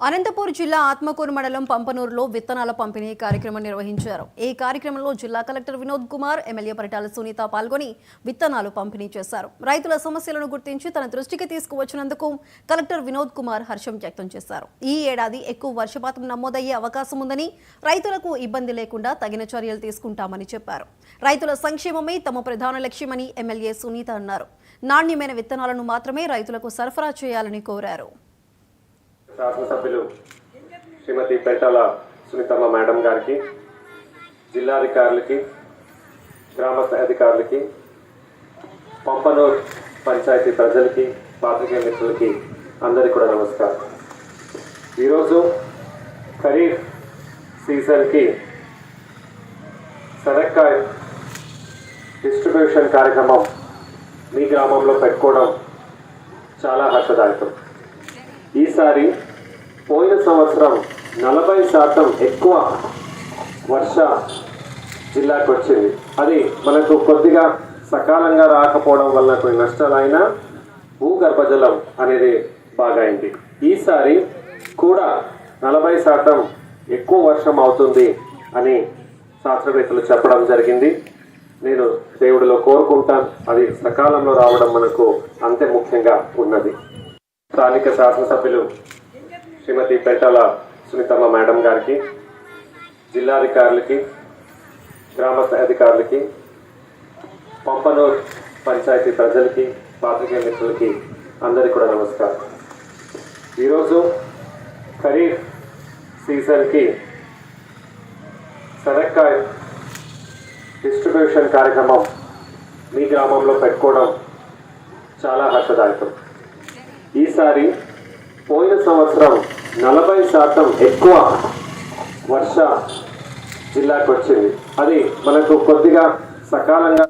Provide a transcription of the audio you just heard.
అనంతపూర్ జిల్లా ఆత్మకూరు మండలం పంపనూరులో విత్తనాల పంపిణీ కార్యక్రమం నిర్వహించారు. ఈ కార్యక్రమంలో జిల్లా కలెక్టర్ వినోద్ కుమార్, ఎమ్మెల్యే పరిటాల సునీత పాల్గొని విత్తనాలు పంపిణీ చేశారు. రైతుల సమస్యలను గుర్తించి తన దృష్టికి తీసుకువచ్చినందుకు కలెక్టర్ వినోద్ కుమార్ హర్షం వ్యక్తం చేశారు. ఈ ఏడాది ఎక్కువ వర్షపాతం నమోదయ్యే అవకాశం ఉందని, రైతులకు ఇబ్బంది లేకుండా తగిన చర్యలు తీసుకుంటామని చెప్పారు. రైతుల సంక్షేమమే తమ ప్రధాన లక్ష్యమని ఎమ్మెల్యే సునీత అన్నారు. నాణ్యమైన విత్తనాలను మాత్రమే రైతులకు సరఫరా చేయాలని కోరారు. శాసనసభ్యులు శ్రీమతి పరిటాల సునీతమ్మ మేడం గారికి, జిల్లాధికారులకి, గ్రామ అధికారులకి, పంపనూరు పంచాయతీ ప్రజలకి, పాత్రికేయ మిత్రులకి అందరికీ కూడా నమస్కారం. ఈరోజు ఖరీఫ్ సీజన్కి శనక్కాయ డిస్ట్రిబ్యూషన్ కార్యక్రమం మీ గ్రామంలో పెట్టుకోవడం చాలా హర్షదాయకం. ఈసారి పోయిన సంవత్సరం 40% ఎక్కువ వర్ష జిల్లాకు వచ్చింది. అది మనకు కొద్దిగా సకాలంగా రాకపోవడం వల్ల కొన్ని నష్టాలైనా భూగర్భజలం అనేది బాగా అయింది. ఈసారి కూడా 40% ఎక్కువ వర్షం అవుతుంది అని శాస్త్రవేత్తలు చెప్పడం జరిగింది. నేను దేవుడిలో కోరుకుంటాను, అది సకాలంలో రావడం మనకు అంతే ముఖ్యంగా ఉన్నది. స్థానిక శాసనసభ్యులు శ్రీమతి పరిటాల సునీతమ్మ మేడం గారికి, జిల్లాధికారులకి, గ్రామ అధికారులకి, పంపనూరు పంచాయతీ ప్రజలకి, పాత్రికేయ మిత్రులకి అందరికీ కూడా నమస్కారం. ఈరోజు ఖరీఫ్ సీజన్కి శనక్కాయ డిస్ట్రిబ్యూషన్ కార్యక్రమం మీ గ్రామంలో పెట్టుకోవడం చాలా హర్షదాయకం. ఈసారి పోయిన సంవత్సరం 40% ఎక్కువ వర్ష జిల్లాకు వచ్చింది. అది మనకు కొద్దిగా సకాలంగా